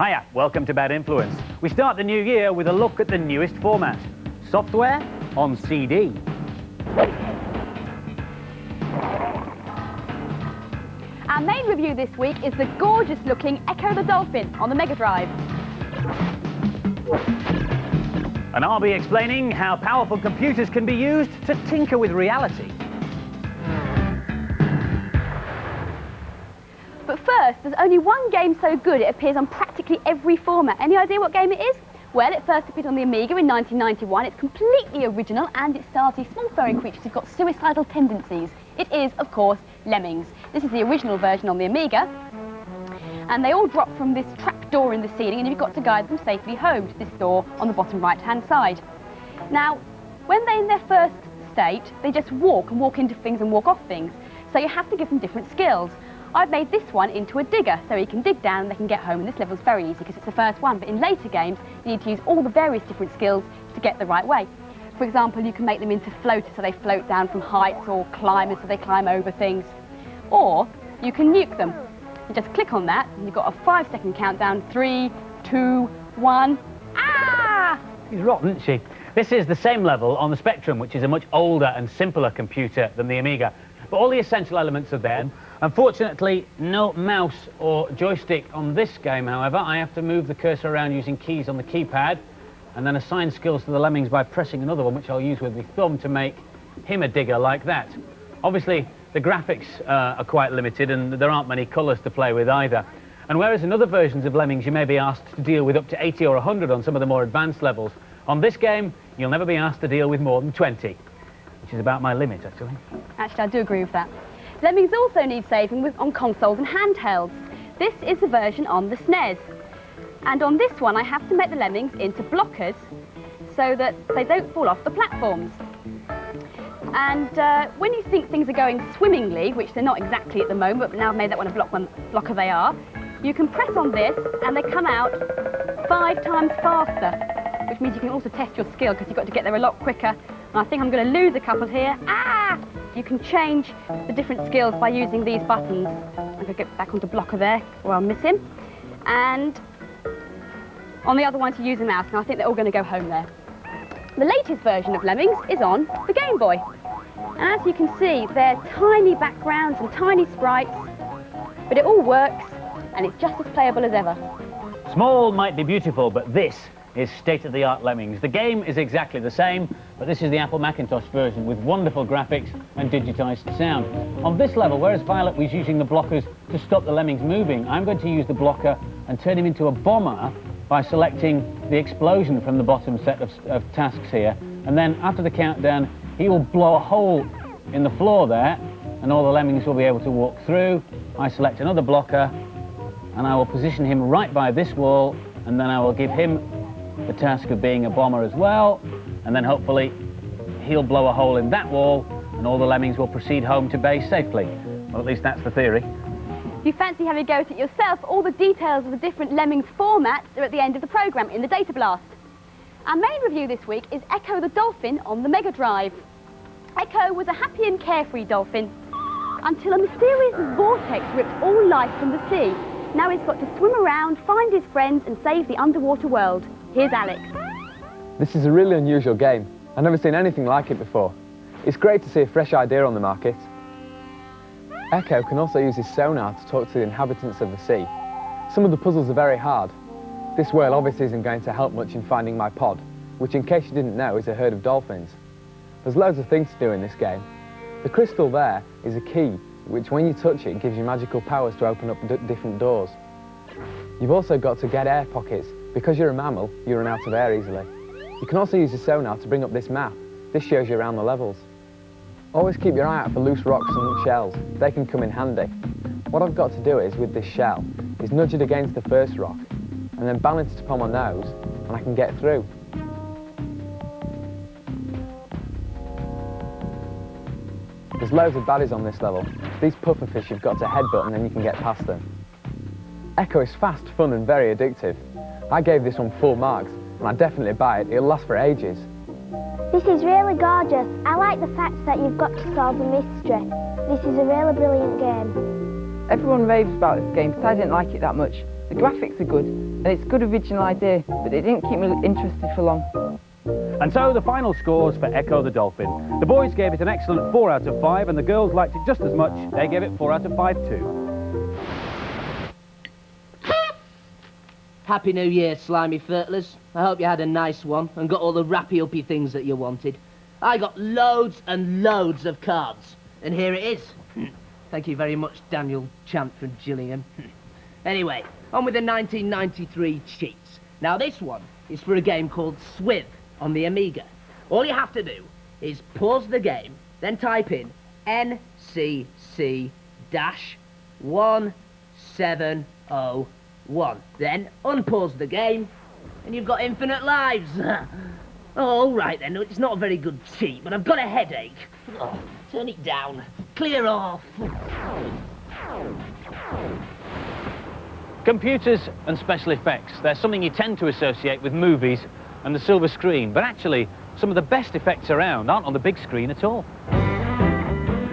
Hiya, welcome to Bad Influence. We start the new year with a look at the newest format. Software on CD. Our main review this week is the gorgeous looking Ecco the Dolphin on the Mega Drive. And I'll be explaining how powerful computers can be used to tinker with reality. But first, there's only one game so good it appears on practically every format. Any idea what game it is? Well, it first appeared on the Amiga in 1991. It's completely original and it stars these small furry creatures who've got suicidal tendencies. It is, of course, Lemmings. This is the original version on the Amiga. And they all drop from this trap door in the ceiling and you've got to guide them safely home to this door on the bottom right-hand side. Now, when they're in their first state, they just walk into things and walk off things. So you have to give them different skills. I've made this one into a digger, so he can dig down and they can get home, and this level's very easy because it's the first one, but in later games you need to use all the various different skills to get the right way. For example, you can make them into floaters so they float down from heights, or climbers so they climb over things. Or you can nuke them. You just click on that and you've got a 5-second countdown, 3, 2, 1, ah! She's rotten, isn't she? This is the same level on the Spectrum, which is a much older and simpler computer than the Amiga. But all the essential elements are there. Unfortunately, no mouse or joystick on this game, however. I have to move the cursor around using keys on the keypad and then assign skills to the Lemmings by pressing another one, which I'll use with my thumb to make him a digger like that. Obviously, the graphics are quite limited and there aren't many colours to play with either. And whereas in other versions of Lemmings you may be asked to deal with up to 80 or 100 on some of the more advanced levels, on this game you'll never be asked to deal with more than 20. Which is about my limit, actually. Actually, I do agree with that. Lemmings also need saving on consoles and handhelds. This is the version on the SNES. And on this one, I have to make the Lemmings into blockers so that they don't fall off the platforms. And when you think things are going swimmingly, which they're not exactly at the moment, but now I've made that one a blocker they are, you can press on this and they come out 5 times faster, which means you can also test your skill because you've got to get there a lot quicker. I think I'm going to lose a couple here. Ah! You can change the different skills by using these buttons. I'm going to get back onto blocker there, or I'll miss him. And on the other one to use a mouse, and I think they're all going to go home there. The latest version of Lemmings is on the Game Boy. And as you can see, they're tiny backgrounds and tiny sprites, but it all works, and it's just as playable as ever. Small might be beautiful, but this is state-of-the-art Lemmings. The game is exactly the same, but this is the Apple Macintosh version with wonderful graphics and digitised sound. On this level, whereas Violet was using the blockers to stop the Lemmings moving, I'm going to use the blocker and turn him into a bomber by selecting the explosion from the bottom set of tasks here. And then after the countdown, he will blow a hole in the floor there, and all the Lemmings will be able to walk through. I select another blocker, and I will position him right by this wall, and then I will give him the task of being a bomber as well, and then hopefully he'll blow a hole in that wall and all the Lemmings will proceed home to base safely. Well, at least that's the theory. If you fancy having a go at it yourself, all the details of the different Lemmings formats are at the end of the programme in the Data Blast. Our main review this week is Ecco the Dolphin on the Mega Drive. Ecco was a happy and carefree dolphin until a mysterious vortex ripped all life from the sea. Now he's got to swim around, find his friends and save the underwater world. Here's Alex. This is a really unusual game. I've never seen anything like it before. It's great to see a fresh idea on the market. Ecco can also use his sonar to talk to the inhabitants of the sea. Some of the puzzles are very hard. This whale obviously isn't going to help much in finding my pod, which in case you didn't know is a herd of dolphins. There's loads of things to do in this game. The crystal there is a key, which when you touch it gives you magical powers to open up different doors. You've also got to get air pockets. Because you're a mammal, you run out of air easily. You can also use the sonar to bring up this map. This shows you around the levels. Always keep your eye out for loose rocks and shells. They can come in handy. What I've got to do is, with this shell, is nudge it against the first rock, and then balance it upon my nose, and I can get through. There's loads of baddies on this level. These pufferfish you've got to headbutt and then you can get past them. Ecco is fast, fun and very addictive. I gave this one 4 marks, and I'd definitely buy it. It'll last for ages. This is really gorgeous. I like the fact that you've got to solve a mystery. This is a really brilliant game. Everyone raves about this game, but I didn't like it that much. The graphics are good, and it's a good original idea, but it didn't keep me interested for long. And so the final scores for Ecco the Dolphin. The boys gave it an excellent 4 out of 5, and the girls liked it just as much. They gave it 4 out of 5 too. Happy New Year, slimy fertilers. I hope you had a nice one and got all the rappy-uppy things that you wanted. I got loads and loads of cards, and here it is. Thank you very much, Daniel Chant from Gillingham. Anyway, on with the 1993 cheats. Now this one is for a game called Swiv on the Amiga. All you have to do is pause the game, then type in NCC-1701. Then unpause the game, and you've got infinite lives. Oh, all right then, it's not a very good cheat, but I've got a headache. Oh, turn it down. Clear off. Computers and special effects. They're something you tend to associate with movies and the silver screen, but actually some of the best effects around aren't on the big screen at all.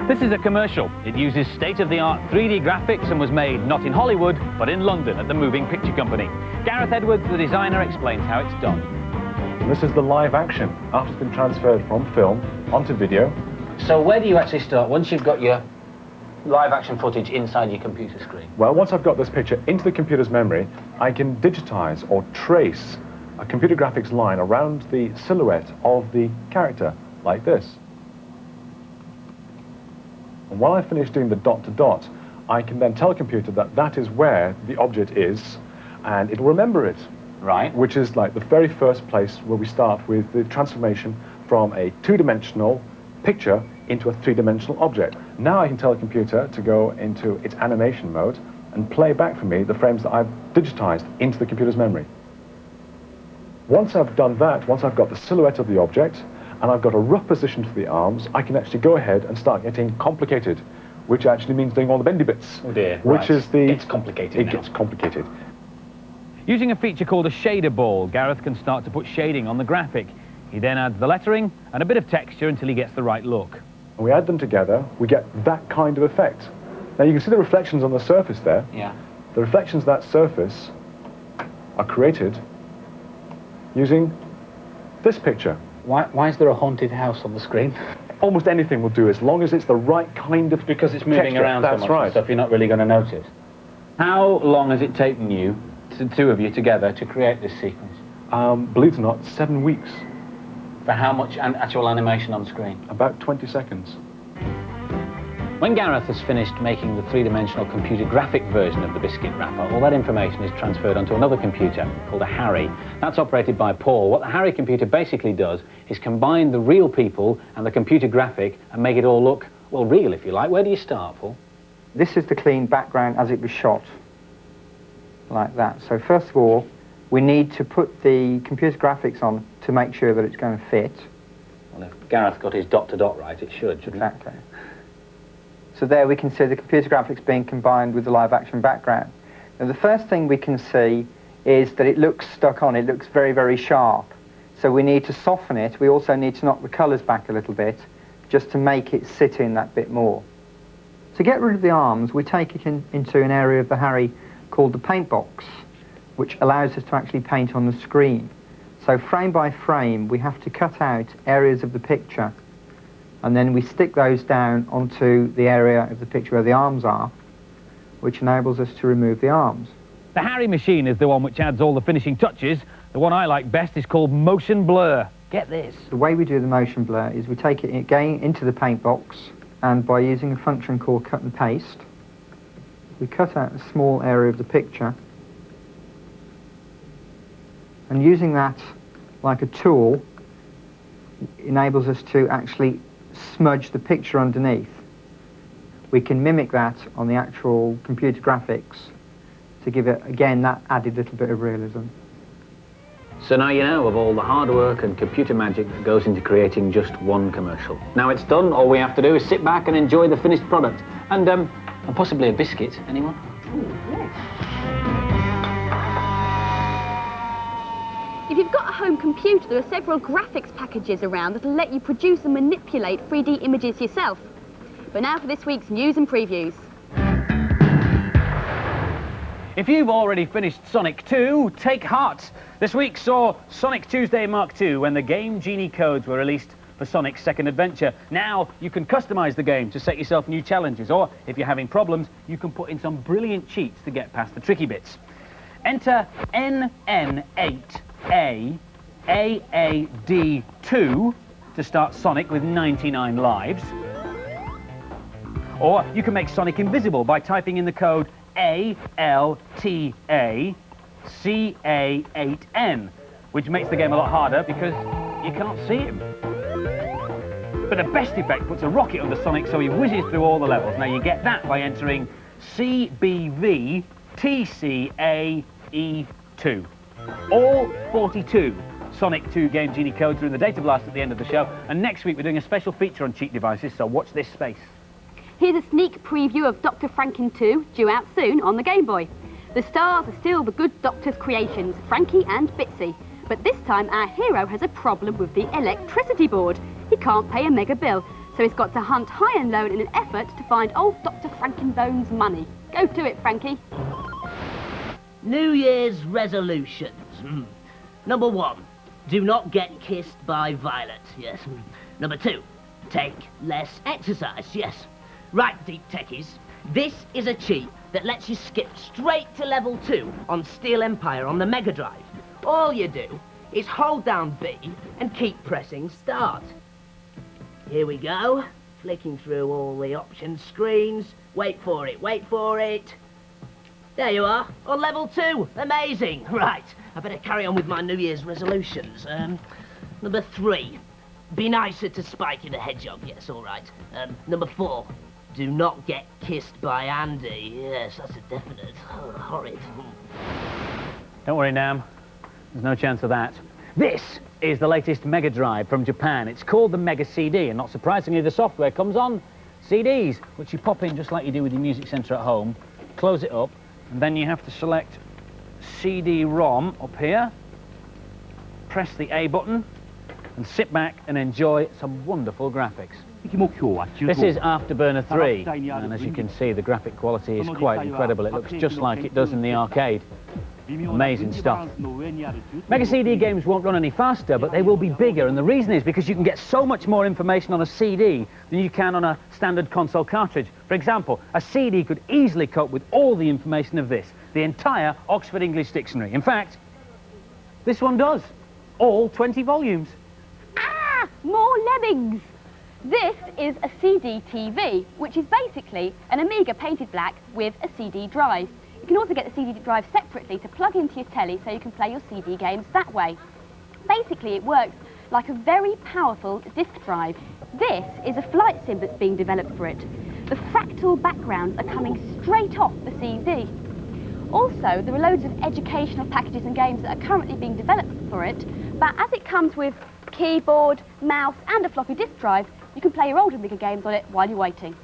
This is a commercial. It uses state-of-the-art 3D graphics and was made not in Hollywood, but in London at the Moving Picture Company. Gareth Edwards, the designer, explains how it's done. This is the live action, after it's been transferred from film onto video. So where do you actually start once you've got your live action footage inside your computer screen? Well, once I've got this picture into the computer's memory, I can digitize or trace a computer graphics line around the silhouette of the character, like this. And while I finish doing the dot to dot, I can then tell a computer that that is where the object is, and it will remember it. Right. Which is like the very first place where we start with the transformation from a two-dimensional picture into a three-dimensional object. Now I can tell the computer to go into its animation mode and play back for me the frames that I've digitized into the computer's memory. Once I've done that, once I've got the silhouette of the object, and I've got a rough position for the arms, I can actually go ahead and start getting complicated, which actually means doing all the bendy bits. Oh dear. Which is the... It's complicated It now. gets complicated. Using a feature called a shader ball, Gareth can start to put shading on the graphic. He then adds the lettering and a bit of texture until he gets the right look. And we add them together, we get that kind of effect. Now you can see the reflections on the surface there. Yeah. The reflections of that surface are created using this picture. Why is there a haunted house on the screen? Almost anything will do as long as it's the right kind of Because it's moving texture. around so That's much right. and stuff, you're not really going to notice. How long has it taken you, the two of you together, to create this sequence? Believe it or not, 7 weeks. For how much actual animation on screen? About 20 seconds. When Gareth has finished making the three-dimensional computer graphic version of the biscuit wrapper, all that information is transferred onto another computer called a Harry. That's operated by Paul. What the Harry computer basically does is combine the real people and the computer graphic and make it all look, well, real, if you like. Where do you start, Paul? This is the clean background as it was shot, like that. So first of all, we need to put the computer graphics on to make sure that it's going to fit. Well, if Gareth got his dot to dot right, it shouldn't Exactly. So there we can see the computer graphics being combined with the live action background. Now the first thing we can see is that it looks stuck on, it looks very, very sharp. So we need to soften it. We also need to knock the colours back a little bit just to make it sit in that bit more. To get rid of the arms, we take it into an area of the Harry called the paint box, which allows us to actually paint on the screen. So frame by frame, we have to cut out areas of the picture, and then we stick those down onto the area of the picture where the arms are, which enables us to remove the arms. The Harry machine is the one which adds all the finishing touches. The one I like best is called motion blur. Get this. The way we do the motion blur is we take it again into the paint box, and by using a function called cut and paste, we cut out a small area of the picture, and using that like a tool enables us to actually smudge the picture underneath. We can mimic that on the actual computer graphics to give it, again, that added little bit of realism. So now you know of all the hard work and computer magic that goes into creating just one commercial. Now it's done, all we have to do is sit back and enjoy the finished product. And possibly a biscuit. Anyone? If you've got a home computer, there are several graphics packages around that'll let you produce and manipulate 3D images yourself. But now for this week's news and previews. If you've already finished Sonic 2, take heart. This week saw Sonic Tuesday Mark II when the Game Genie codes were released for Sonic's second adventure. Now you can customise the game to set yourself new challenges, or if you're having problems, you can put in some brilliant cheats to get past the tricky bits. Enter NN8AAD2 to start Sonic with 99 lives. Or you can make Sonic invisible by typing in the code ALTACA8N, which makes the game a lot harder because you can't see him. But the best effect puts a rocket under Sonic so he whizzes through all the levels. Now you get that by entering CBVTCAE2. All 42 Sonic 2 Game Genie codes are in the data blast at the end of the show, and next week we're doing a special feature on cheat devices, so watch this space. Here's a sneak preview of Dr. Franken 2, due out soon on the Game Boy. The stars are still the good Doctor's creations, Frankie and Bitsy. But this time our hero has a problem with the electricity board. He can't pay a mega bill, so he's got to hunt high and low in an effort to find old Dr. Frankenbone's money. Go to it, Frankie. New Year's resolutions. Number 1, do not get kissed by Violet. Yes. Number 2, take less exercise. Yes. Right, Deep Techies, this is a cheat that lets you skip straight to level 2 on Steel Empire on the Mega Drive. All you do is hold down B and keep pressing start. Here we go, flicking through all the option screens. Wait for it, wait for it. There you are, on level 2. Amazing. Right, I better carry on with my New Year's resolutions. Number 3, be nicer to Spike the Hedgehog. Yes, all right. Number 4, do not get kissed by Andy. Yes, that's a definite. Oh, horrid. Don't worry, Nam. There's no chance of that. This is the latest Mega Drive from Japan. It's called the Mega CD, and not surprisingly, the software comes on CDs, which you pop in just like you do with your music centre at home, close it up, and then you have to select CD-ROM up here, press the A button, and sit back and enjoy some wonderful graphics. This is Afterburner 3, and as you can see, the graphic quality is quite incredible. It looks just like it does in the arcade. Amazing stuff. Mega CD games won't run any faster, but they will be bigger, and the reason is because you can get so much more information on a CD than you can on a standard console cartridge. For example, a CD could easily cope with all the information of this, the entire Oxford English Dictionary. In fact, this one does. All 20 volumes. Ah! More Lemmings! This is a CD TV, which is basically an Amiga painted black with a CD drive. You can also get the CD drive separately to plug into your telly so you can play your CD games that way. Basically, it works like a very powerful disk drive. This is a flight sim that's being developed for it. The fractal backgrounds are coming straight off the CD. Also, there are loads of educational packages and games that are currently being developed for it, but as it comes with keyboard, mouse and a floppy disk drive, you can play your older Amiga games on it while you're waiting.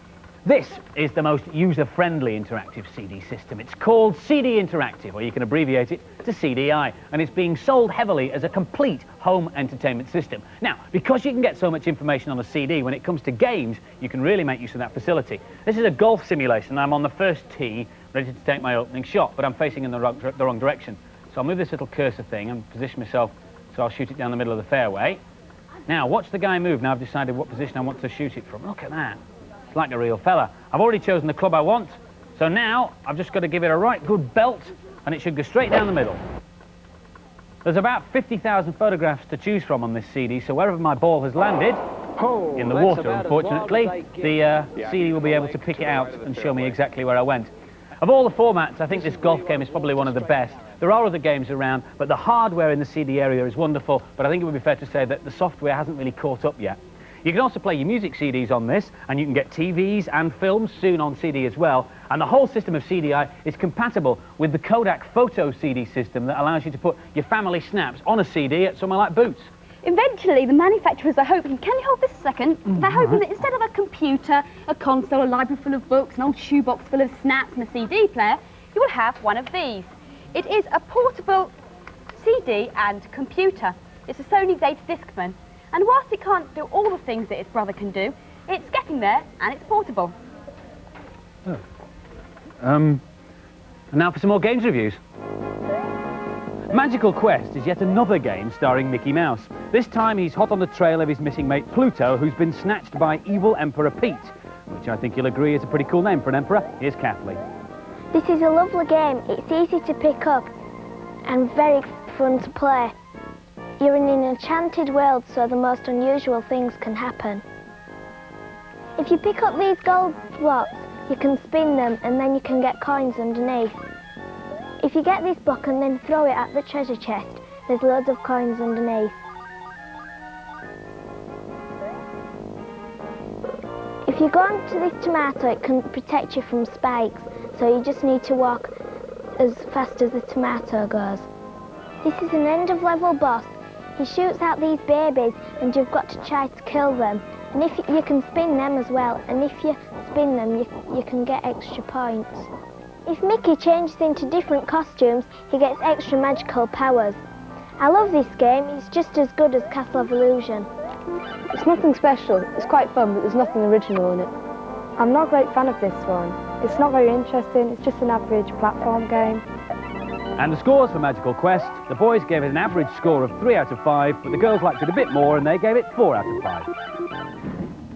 This is the most user-friendly interactive CD system. It's called CD Interactive, or you can abbreviate it to CDI, and it's being sold heavily as a complete home entertainment system. Now, because you can get so much information on a CD, when it comes to games, you can really make use of that facility. This is a golf simulation. I'm on the first tee, ready to take my opening shot, but I'm facing in the wrong direction. So I'll move this little cursor thing and position myself so I'll shoot it down the middle of the fairway. Now, watch the guy move. Now I've decided what position I want to shoot it from. Look at that. It's like a real fella. I've already chosen the club I want, so now I've just got to give it a right good belt, and it should go straight down the middle. There's about 50,000 photographs to choose from on this CD, so wherever my ball has landed, in the water, unfortunately, the CD will be able to pick it out and show me exactly where I went. Of all the formats, I think this golf game is probably one of the best. There are other games around, but the hardware in the CD area is wonderful, but I think it would be fair to say that the software hasn't really caught up yet. You can also play your music CDs on this, and you can get TVs and films soon on CD as well. And the whole system of CDI is compatible with the Kodak Photo CD system that allows you to put your family snaps on a CD at somewhere like Boots. Eventually, the manufacturers are hoping, can you hold this a second? They're hoping that instead of a computer, a console, a library full of books, an old shoebox full of snaps and a CD player, you will have one of these. It is a portable CD and computer. It's a Sony Data Discman. And whilst it can't do all the things that its brother can do, it's getting there and it's portable. And now for some more games reviews. Magical Quest is yet another game starring Mickey Mouse. This time he's hot on the trail of his missing mate Pluto, who's been snatched by evil Emperor Pete, which I think you'll agree is a pretty cool name for an emperor. Here's Kathleen. This is a lovely game. It's easy to pick up and very fun to play. You're in an enchanted world, so the most unusual things can happen. If you pick up these gold blocks, you can spin them and then you can get coins underneath. If you get this block and then throw it at the treasure chest, there's loads of coins underneath. If you go onto this tomato, it can protect you from spikes, so you just need to walk as fast as the tomato goes. This is an end-of-level boss. He shoots out these babies and you've got to try to kill them. And if you can spin them as well, and if you spin them, you can get extra points. If Mickey changes into different costumes, he gets extra magical powers. I love this game. It's just as good as Castle of Illusion. It's nothing special. It's quite fun, but there's nothing original in it. I'm not a great fan of this one. It's not very interesting. It's just an average platform game. And the scores for Magical Quest, the boys gave it an average score of 3 out of 5, but the girls liked it a bit more and they gave it 4 out of 5.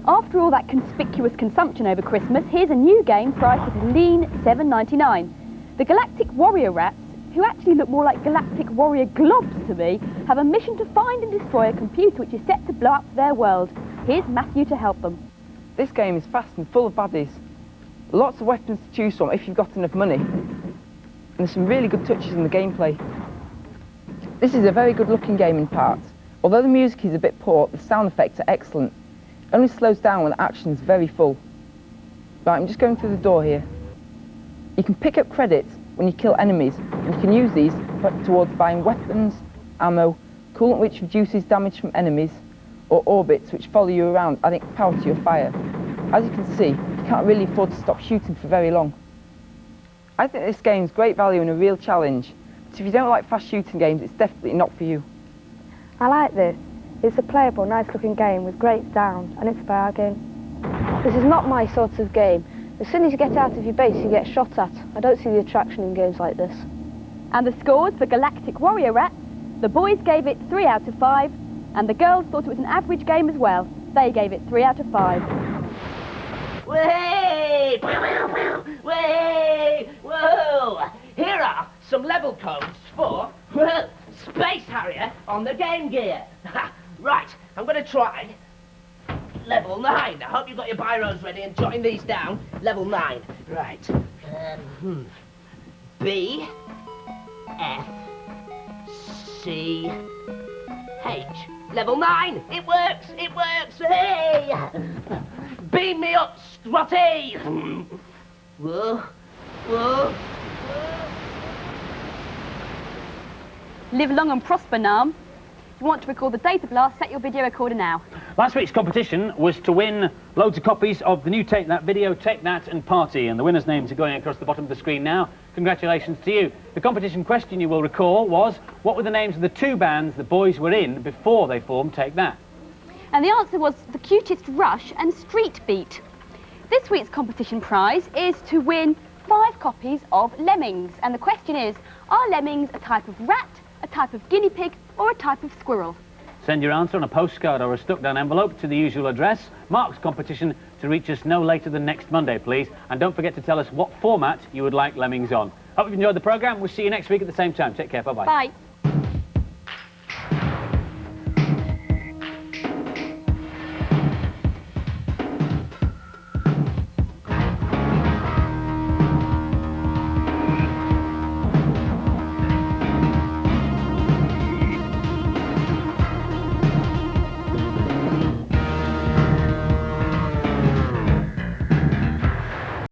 After all that conspicuous consumption over Christmas, here's a new game priced at a lean $7.99. The Galactic Warrior Rats, who actually look more like Galactic Warrior Globs to me, have a mission to find and destroy a computer which is set to blow up their world. Here's Matthew to help them. This game is fast and full of baddies. Lots of weapons to choose from if you've got enough money. And there's some really good touches in the gameplay. This is a very good looking game in parts. Although the music is a bit poor, the sound effects are excellent. It only slows down when the action is very full. Right, I'm just going through the door here. You can pick up credits when you kill enemies, and you can use these towards buying weapons, ammo, coolant which reduces damage from enemies, or orbits which follow you around adding power to your fire. As you can see, you can't really afford to stop shooting for very long. I think this game is great value and a real challenge, but if you don't like fast shooting games, it's definitely not for you. I like this. It's a playable, nice-looking game with great sound, and it's a bargain. This is not my sort of game. As soon as you get out of your base, you get shot at. I don't see the attraction in games like this. And the scores for Galactic Warrior Rats, the boys gave it 3 out of 5, and the girls thought it was an average game as well. They gave it 3 out of 5. Way! Way! Whoa! Here are some level codes for Space Harrier on the Game Gear. Right, I'm going to try level 9. I hope you've got your biros ready and jotting these down. Level 9. Right. B, F, C, H. Level 9. It works. It works. Hey! Beam me up, Strutty. Whoa. Whoa. Live long and prosper, Nam. If you want to record the data blast, set your video recorder now. Last week's competition was to win loads of copies of the new Take That video, Take That and Party, and the winners' names are going across the bottom of the screen now. Congratulations to you. The competition question, you will recall, was what were the names of the 2 bands the boys were in before they formed Take That? And the answer was The Cutest Rush and Street Beat. This week's competition prize is to win 5 copies of Lemmings, and the question is, are lemmings a type of rat, a type of guinea pig or a type of squirrel? Send your answer on a postcard or a stuck-down envelope to the usual address. Mark's competition to reach us no later than next Monday, please. And don't forget to tell us what format you would like Lemmings on. Hope you've enjoyed the programme. We'll see you next week at the same time. Take care. Bye-bye. Bye.